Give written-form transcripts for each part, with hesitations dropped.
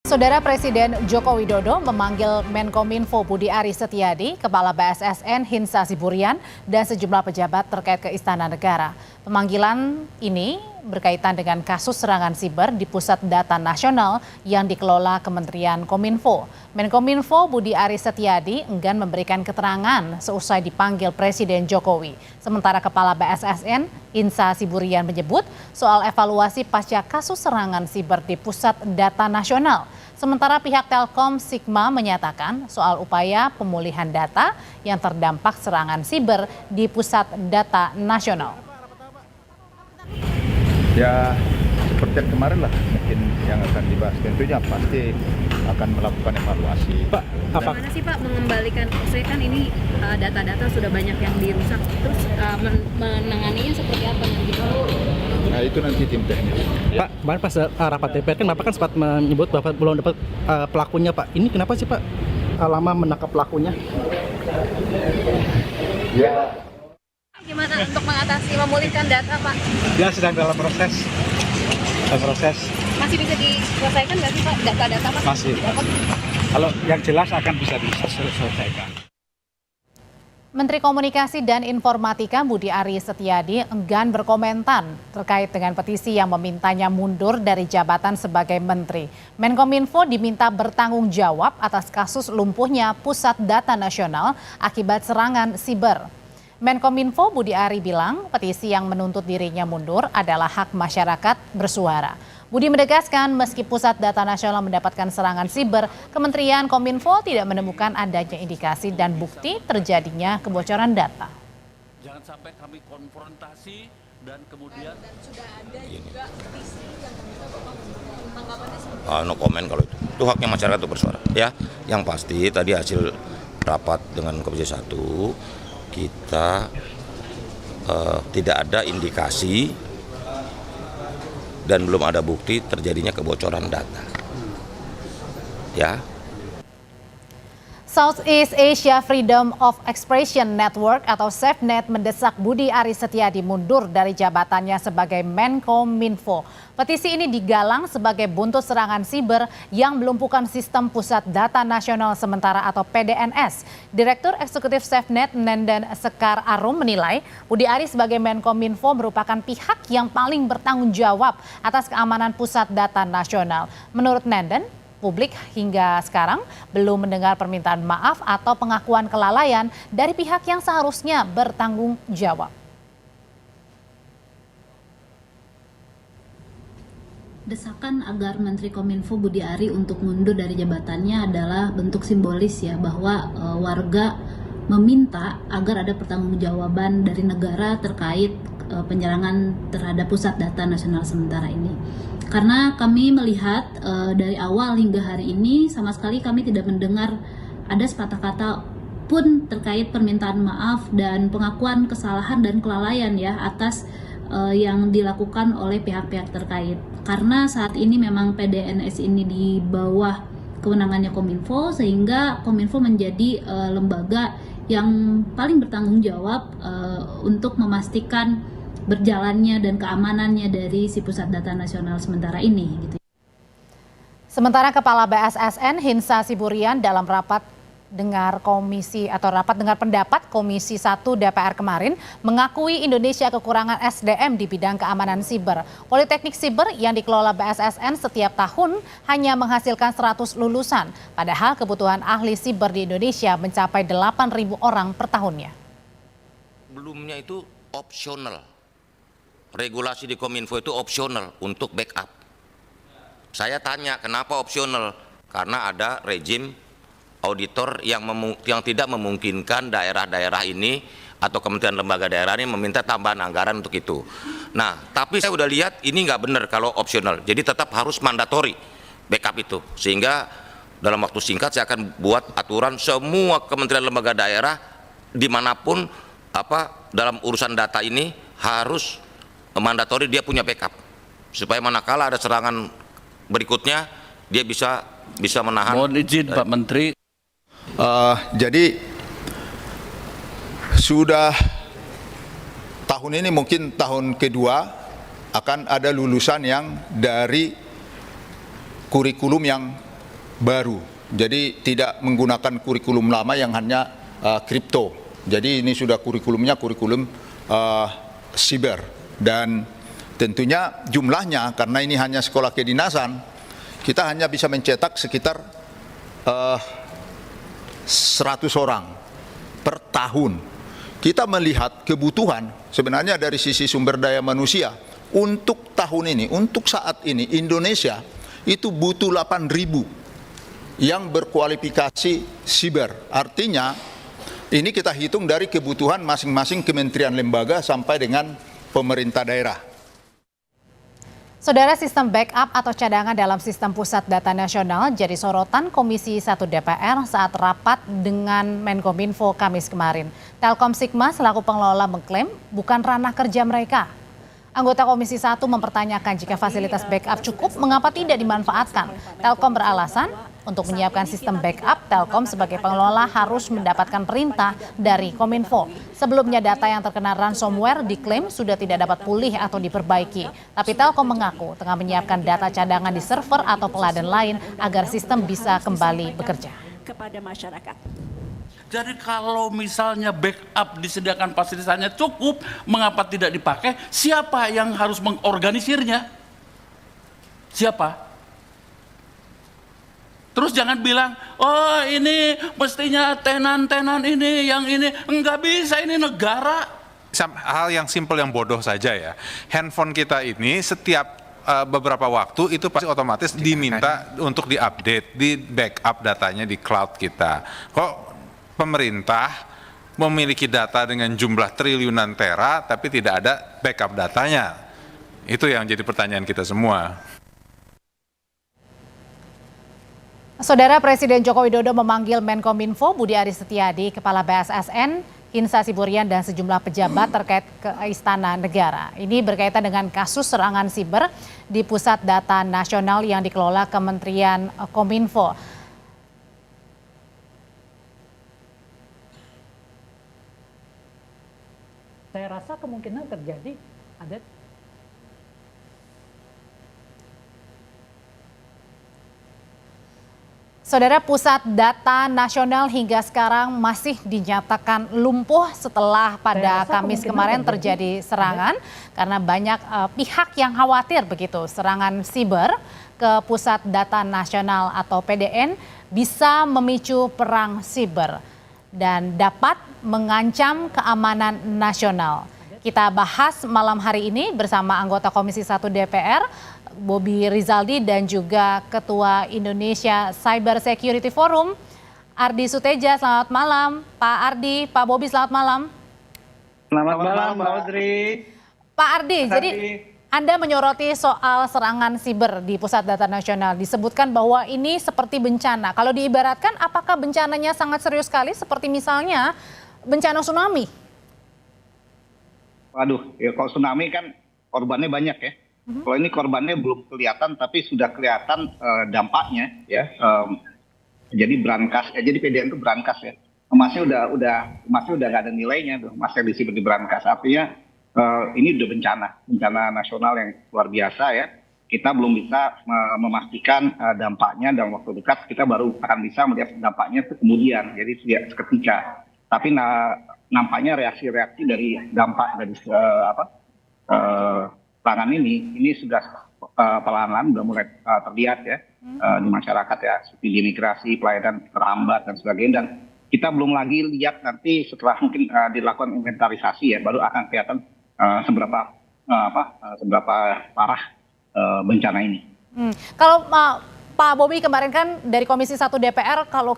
Saudara Presiden Joko Widodo memanggil Menkominfo Budi Aris Setiadi, Kepala BSSN Hinsa Siburian, dan sejumlah pejabat terkait ke Istana Negara. Pemanggilan ini berkaitan dengan kasus serangan siber di Pusat Data Nasional yang dikelola Kementerian Kominfo. Menkominfo Budi Aris Setiadi enggan memberikan keterangan seusai dipanggil Presiden Jokowi. Sementara Kepala BSSN Hinsa Siburian menyebut soal evaluasi pasca kasus serangan siber di Pusat Data Nasional. Sementara pihak Telkom Sigma menyatakan soal upaya pemulihan data yang terdampak serangan siber di Pusat Data Nasional. Ya seperti yang kemarin lah mungkin yang akan dibahas, tentunya pasti akan melakukan evaluasi. Pak, bagaimana sih Pak mengembalikan, saya kan ini data-data sudah banyak yang dirusak, terus menanganinya seperti apa nanti? Nah itu nanti tim teknis. Pak, kemarin pas rapat DPR kan Bapak kan sempat menyebut bahwa belum dapat pelakunya Pak. Ini kenapa sih Pak lama menangkap pelakunya? Ya. Gimana untuk mengatasi memulihkan data Pak? Ya sedang dalam proses. Masih bisa diselesaikan nggak sih Pak data-data Pak? Masih. Kalau yang jelas akan bisa diselesaikan. Menteri Komunikasi dan Informatika Budi Aris Setiadi enggan berkomentar terkait dengan petisi yang memintanya mundur dari jabatan sebagai menteri. Menkominfo diminta bertanggung jawab atas kasus lumpuhnya Pusat Data Nasional akibat serangan siber. Menkominfo Budi Ari bilang petisi yang menuntut dirinya mundur adalah hak masyarakat bersuara. Budi menegaskan meski Pusat Data Nasional mendapatkan serangan siber, Kementerian Kominfo tidak menemukan adanya indikasi dan bukti terjadinya kebocoran data. Jangan sampai kami konfrontasi dan kemudian Sudah ada juga petisi yang meminta Bapak tanggapannya seperti no comment kalau itu haknya masyarakat untuk bersuara. Ya, yang pasti tadi hasil rapat dengan Komisi 1 kita tidak ada indikasi dan belum ada bukti terjadinya kebocoran data. Ya. Southeast Asia Freedom of Expression Network atau SafeNet mendesak Budi Aris Setiadi mundur dari jabatannya sebagai Menkominfo. Petisi ini digalang sebagai buntut serangan siber yang melumpuhkan sistem Pusat Data Nasional Sementara atau PDNS. Direktur Eksekutif SafeNet Nenden Sekar Arum menilai Budi Aris sebagai Menkominfo merupakan pihak yang paling bertanggung jawab atas keamanan Pusat Data Nasional. Menurut Nenden, publik hingga sekarang belum mendengar permintaan maaf atau pengakuan kelalaian dari pihak yang seharusnya bertanggung jawab. Desakan agar Menteri Kominfo Budi Ari untuk mundur dari jabatannya adalah bentuk simbolis ya, bahwa warga meminta agar ada pertanggungjawaban dari negara terkait penyerangan terhadap Pusat Data Nasional Sementara ini. Karena kami melihat dari awal hingga hari ini sama sekali kami tidak mendengar ada sepatah kata pun terkait permintaan maaf dan pengakuan kesalahan dan kelalaian ya atas yang dilakukan oleh pihak-pihak terkait. Karena saat ini memang PDNS ini di bawah kewenangannya Kominfo, sehingga Kominfo menjadi lembaga yang paling bertanggung jawab untuk memastikan berjalannya dan keamanannya dari si Pusat Data Nasional Sementara ini. Gitu. Sementara Kepala BSSN Hinsa Siburian dalam rapat dengar pendapat Komisi 1 DPR kemarin mengakui Indonesia kekurangan SDM di bidang keamanan siber. Politeknik Siber yang dikelola BSSN setiap tahun hanya menghasilkan 100 lulusan, padahal kebutuhan ahli siber di Indonesia mencapai 8.000 orang per tahunnya. Belumnya itu opsional. Regulasi di Kominfo itu opsional untuk backup. Saya tanya kenapa opsional? Karena ada rejim auditor yang tidak memungkinkan daerah-daerah ini atau kementerian lembaga daerah ini meminta tambahan anggaran untuk itu. Nah, tapi saya udah lihat ini nggak benar kalau opsional. Jadi tetap harus mandatori backup itu. Sehingga dalam waktu singkat saya akan buat aturan semua kementerian lembaga daerah dimanapun dalam urusan data ini harus mandatori dia punya backup supaya manakala ada serangan berikutnya dia bisa menahan. Mohon izin Pak Menteri. Jadi sudah tahun ini mungkin tahun kedua akan ada lulusan yang dari kurikulum yang baru. Jadi tidak menggunakan kurikulum lama yang hanya kripto. Jadi ini sudah kurikulumnya kurikulum siber, dan tentunya jumlahnya karena ini hanya sekolah kedinasan, kita hanya bisa mencetak sekitar 100 orang per tahun. Kita melihat kebutuhan sebenarnya dari sisi sumber daya manusia untuk tahun ini, untuk saat ini Indonesia itu butuh 8.000 yang berkualifikasi siber. Artinya ini kita hitung dari kebutuhan masing-masing kementerian lembaga sampai dengan pemerintah daerah. Saudara, sistem backup atau cadangan dalam sistem pusat data nasional jadi sorotan Komisi 1 DPR saat rapat dengan Menkominfo Kamis kemarin. Telkom Sigma selaku pengelola mengklaim bukan ranah kerja mereka. Anggota Komisi 1 mempertanyakan jika fasilitas backup cukup, mengapa tidak dimanfaatkan. Telkom beralasan untuk menyiapkan sistem backup, Telkom sebagai pengelola harus mendapatkan perintah dari Kominfo. Sebelumnya data yang terkena ransomware diklaim sudah tidak dapat pulih atau diperbaiki. Tapi Telkom mengaku tengah menyiapkan data cadangan di server atau peladen lain agar sistem bisa kembali bekerja. Kepada masyarakat. Jadi kalau misalnya backup disediakan fasilitasnya cukup, mengapa tidak dipakai? Siapa yang harus mengorganisirnya? Siapa? Terus jangan bilang, oh ini mestinya tenan-tenan ini, yang ini. Enggak bisa, ini negara. Hal yang simpel yang bodoh saja ya. Handphone kita ini setiap beberapa waktu itu pasti otomatis diminta untuk diupdate, di backup datanya di cloud kita. Kok pemerintah memiliki data dengan jumlah triliunan tera tapi tidak ada backup datanya? Itu yang jadi pertanyaan kita semua. Saudara, Presiden Joko Widodo memanggil Menkominfo Budi Aris Setiadi, Kepala BSSN, Hinsa Siburian, dan sejumlah pejabat terkait ke Istana Negara. Ini berkaitan dengan kasus serangan siber di Pusat Data Nasional yang dikelola Kementerian Kominfo. Saya rasa kemungkinan terjadi ada. Saudara, Pusat Data Nasional hingga sekarang masih dinyatakan lumpuh setelah pada Kamis kemarin terjadi serangan karena banyak pihak yang khawatir begitu serangan siber ke Pusat Data Nasional atau PDN bisa memicu perang siber dan dapat mengancam keamanan nasional. Kita bahas malam hari ini bersama anggota Komisi 1 DPR, Bobi Rizaldi, dan juga Ketua Indonesia Cyber Security Forum, Ardi Suteja. Selamat malam, Pak Ardi. Pak Bobi, selamat malam. Selamat malam, Mbak Audrey. Pak Ardi, jadi Anda menyoroti soal serangan siber di Pusat Data Nasional. Disebutkan bahwa ini seperti bencana. Kalau diibaratkan, apakah bencananya sangat serius sekali seperti misalnya bencana tsunami? Waduh, ya kalau tsunami kan korbannya banyak ya. Kalau ini korbannya belum kelihatan, tapi sudah kelihatan dampaknya ya. Jadi brankas, jadi PDN itu brankas ya. Emasnya udah nggak ada nilainya tuh, emas yang disimpan di brankas. Artinya ini udah bencana nasional yang luar biasa ya. Kita belum bisa memastikan dampaknya dalam waktu dekat. Kita baru akan bisa melihat dampaknya itu kemudian, jadi tidak seketika. Tapi nampaknya reaksi-reaksi dari dampak dari serangan ini sudah pelan-pelan sudah mulai terlihat ya di masyarakat ya, seperti di imigrasi, pelayanan terhambat dan sebagainya. Dan kita belum lagi lihat nanti setelah mungkin dilakukan inventarisasi ya, baru akan kelihatan seberapa parah bencana ini. Kalau Pak Bobi kemarin kan dari Komisi 1 DPR, kalau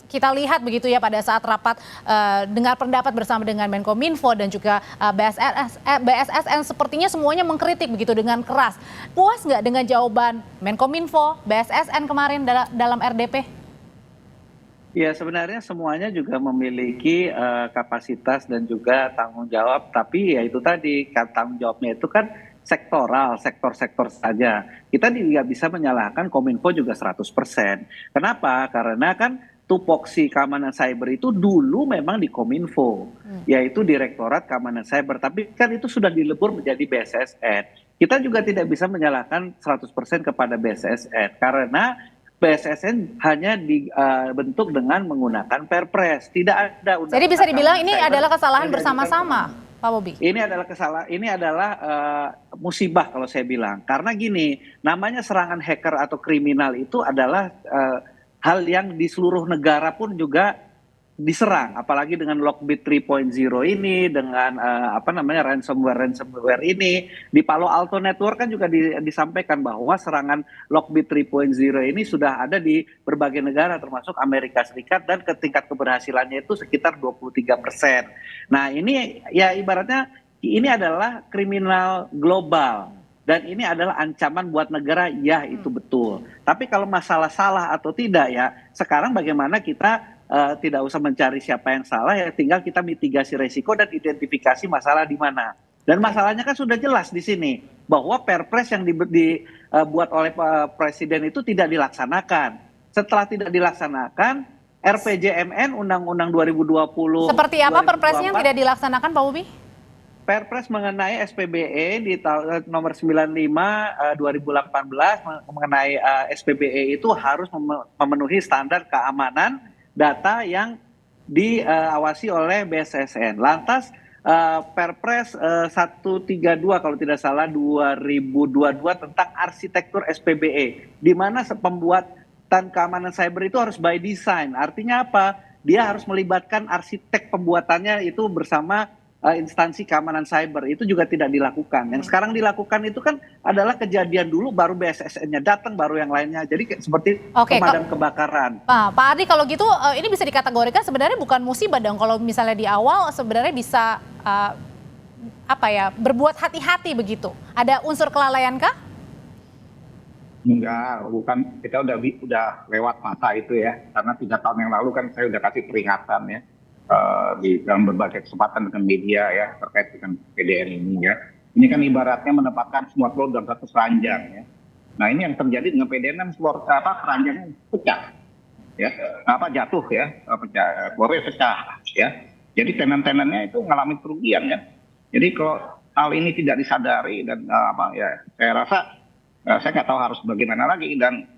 kita lihat begitu ya pada saat rapat dengar pendapat bersama dengan Menkominfo dan juga BSSN, sepertinya semuanya mengkritik begitu dengan keras. Puas nggak dengan jawaban Menkominfo, BSSN kemarin dalam RDP? Ya, sebenarnya semuanya juga memiliki kapasitas dan juga tanggung jawab, tapi ya itu tadi, tanggung jawabnya itu kan sektoral, sektor-sektor saja. Kita tidak bisa menyalahkan Kominfo juga 100%. Kenapa? Karena kan tupoksi keamanan cyber itu dulu memang di Kominfo, yaitu Direktorat Keamanan Cyber. Tapi kan itu sudah dilebur menjadi BSSN. Kita juga tidak bisa menyalahkan 100% kepada BSSN, karena BSSN hanya dibentuk dengan menggunakan Perpres, tidak ada undang-undang. Jadi bisa dibilang ini cyber adalah kesalahan yang bersama-sama, Pak Bobi? Ini adalah musibah kalau saya bilang. Karena gini, namanya serangan hacker atau kriminal itu adalah hal yang di seluruh negara pun juga diserang, apalagi dengan Lockbit 3.0 ini, dengan ransomware ini. Di Palo Alto Network kan juga disampaikan bahwa serangan Lockbit 3.0 ini sudah ada di berbagai negara termasuk Amerika Serikat, dan tingkat keberhasilannya itu sekitar 23%. Nah, ini ya ibaratnya ini adalah kriminal global. Dan ini adalah ancaman buat negara, ya itu betul. Tapi kalau masalah salah atau tidak ya, sekarang bagaimana kita tidak usah mencari siapa yang salah, ya tinggal kita mitigasi resiko dan identifikasi masalah di mana. Dan masalahnya kan sudah jelas di sini, bahwa Perpres yang dibuat oleh Presiden itu tidak dilaksanakan. Setelah tidak dilaksanakan, RPJMN Undang-Undang 2020. Seperti apa Perpresnya yang tidak dilaksanakan, Pak Bobi? Perpres mengenai SPBE di tahun nomor 95 2018 mengenai SPBE itu harus memenuhi standar keamanan data yang diawasi oleh BSSN. Lantas Perpres 132 kalau tidak salah 2022 tentang arsitektur SPBE, di mana pembuatan keamanan cyber itu harus by design. Artinya apa? Dia harus melibatkan arsitek pembuatannya itu bersama instansi keamanan cyber. Itu juga tidak dilakukan. Yang sekarang dilakukan itu kan adalah kejadian dulu, baru BSSN-nya datang, baru yang lainnya. Jadi seperti pemadam kebakaran. Pak Ardi, kalau gitu ini bisa dikategorikan sebenarnya bukan musibah dong, kalau misalnya di awal sebenarnya bisa berbuat hati-hati begitu. Ada unsur kelalaian kah? Enggak, bukan. Kita udah lewat masa itu ya. Karena 3 tahun yang lalu kan saya udah kasih peringatan ya. Di dalam berbagai kesempatan dengan media ya terkait dengan PDN ini ya. Ini kan ibaratnya menempatkan semua telur dalam satu keranjang ya. Nah, ini yang terjadi dengan PDN kan keranjangnya pecah. Ya. Jatuh ya, telurnya pecah ya. Jadi tenan-tenannya itu mengalami kerugian ya. Jadi kalau hal ini tidak disadari dan saya rasa saya nggak tahu harus bagaimana lagi. Dan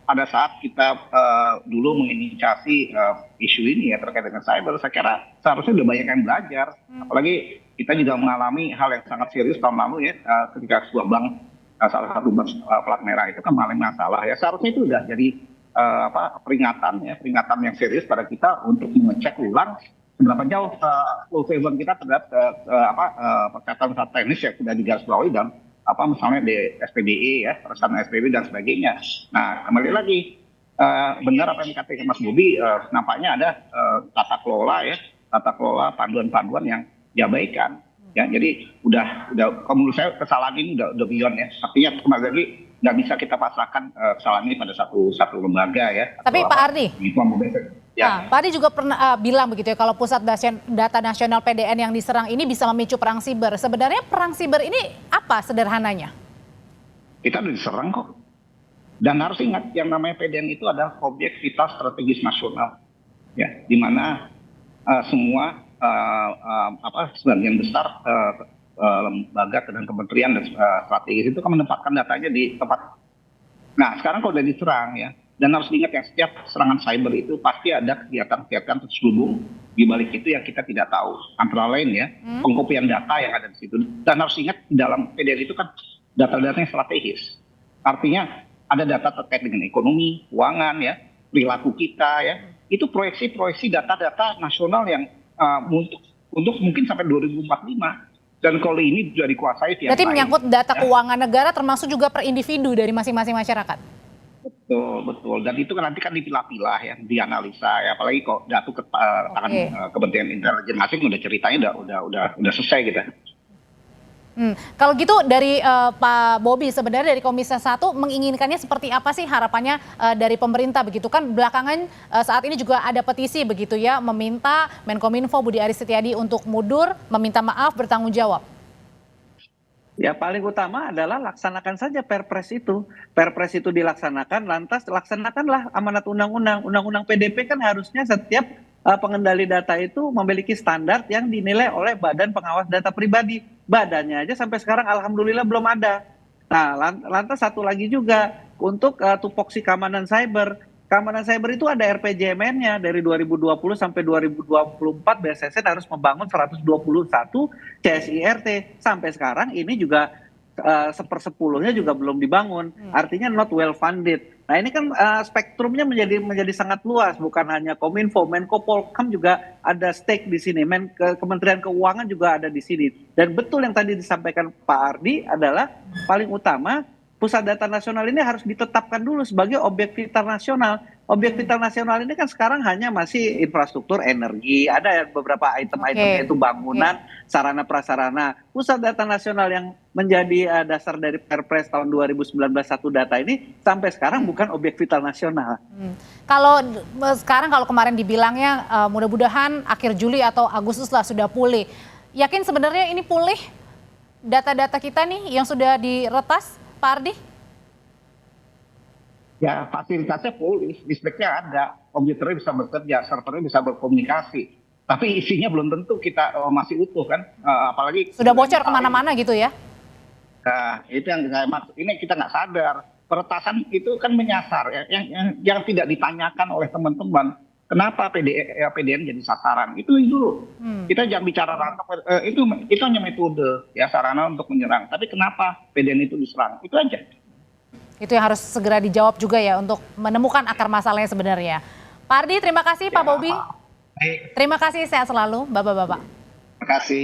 pada saat kita dulu menginisiasi isu ini ya terkait dengan cyber, saya kira seharusnya udah banyak yang belajar. Apalagi kita juga mengalami hal yang sangat serius tahun lalu ya, ketika sebuah bank, salah satu bank plat merah itu kan mengalami masalah ya. Seharusnya itu udah jadi peringatan yang serius pada kita untuk mengecek ulang seberapa jauh full favor kita terhadap perkataan teknis yang sudah digarisbawahi dan misalnya di SPBE ya, perusahaan SPB dan sebagainya. Nah, kembali lagi benar apa yang dikatakan Mas Bobi, nampaknya ada tata kelola panduan-panduan yang diabaikan. Ya, jadi udah kalau menurut saya kesalahan ini udah beyond ya. Artinya kembali lagi nggak bisa kita pasrahkan kesalahan ini pada satu lembaga ya. Tapi Pak Ardi, ya. Pak Ardi juga pernah bilang begitu ya, kalau pusat data nasional PDN yang diserang ini bisa memicu perang siber. Sebenarnya perang siber ini apa sederhananya? Kita udah diserang kok. Dan harus ingat yang namanya PDN itu adalah objek vital strategis nasional. Ya, di mana semua sebagian besar lembaga dan kementerian dan strategis itu kan menempatkan datanya di tempat. Nah, sekarang kalau udah diserang ya, dan harus diingat ya, setiap serangan cyber itu pasti ada kegiatan-kegiatan terselubung di balik itu yang kita tidak tahu. Antara lain ya, pengkopian data yang ada di situ. Dan harus ingat dalam PDN itu kan data-data yang strategis. Artinya ada data terkait dengan ekonomi, keuangan ya, perilaku kita ya. Itu proyeksi data-data nasional yang untuk mungkin sampai 2045. Dan kalau ini sudah dikuasai tiap Berarti menyangkut data keuangan negara termasuk juga per individu dari masing-masing masyarakat? Betul. Dan itu kan nanti kan dipilah-pilah ya, dianalisa ya. Apalagi kok jatuh ke tangan Kementerian Intelijen asing udah ceritanya udah selesai gitu. Kalau gitu dari Pak Bobi, sebenarnya dari Komisi 1 menginginkannya seperti apa sih harapannya dari pemerintah begitu kan? Belakangan saat ini juga ada petisi begitu ya, meminta Menkominfo Budi Aris Setiadi untuk mundur, meminta maaf, bertanggung jawab. Ya paling utama adalah laksanakan saja Perpres itu. Perpres itu dilaksanakan, lantas laksanakanlah amanat undang-undang. Undang-undang PDP kan harusnya setiap pengendali data itu memiliki standar yang dinilai oleh Badan Pengawas Data Pribadi. Badannya aja sampai sekarang alhamdulillah belum ada. Nah, lantas satu lagi juga, untuk tupoksi keamanan cyber. Keamanan cyber itu ada RPJMN-nya dari 2020 sampai 2024 BSSN harus membangun 121 CSIRT. Sampai sekarang ini juga 1/10-nya juga belum dibangun. Artinya not well funded. Nah ini kan spektrumnya menjadi sangat luas, bukan hanya Kominfo, Menko Polhukam juga ada stake di sini, Kementerian Keuangan juga ada di sini. Dan betul yang tadi disampaikan Pak Ardi adalah paling utama Pusat Data Nasional ini harus ditetapkan dulu sebagai objek vital nasional. Objek vital nasional ini kan sekarang hanya masih infrastruktur energi, ada beberapa item-item yaitu bangunan, sarana prasarana. Pusat Data Nasional yang menjadi dasar dari Perpres tahun 2019 satu data ini sampai sekarang bukan objek vital nasional. Kalau sekarang kalau kemarin dibilangnya mudah-mudahan akhir Juli atau Agustus lah sudah pulih. Yakin sebenarnya ini pulih data-data kita nih yang sudah diretas, Pak Ardi? Ya fasilitasnya pulih, listriknya ada, komputernya bisa bekerja, servernya bisa berkomunikasi. Tapi isinya belum tentu kita masih utuh kan, apalagi sudah bocor kemana-mana gitu ya? Nah itu yang saya maksud, ini kita nggak sadar. Peretasan itu kan menyasar, ya, yang tidak ditanyakan oleh teman-teman. Kenapa PDN jadi sasaran? Itu dulu. Kita jangan bicara rantau, itu hanya metode, ya sarana untuk menyerang. Tapi kenapa PDN itu diserang? Itu aja. Itu yang harus segera dijawab juga ya untuk menemukan akar masalahnya sebenarnya. Pak Ardi, terima kasih. Pak Bobi. Terima kasih, sehat selalu Bapak-bapak. Terima kasih.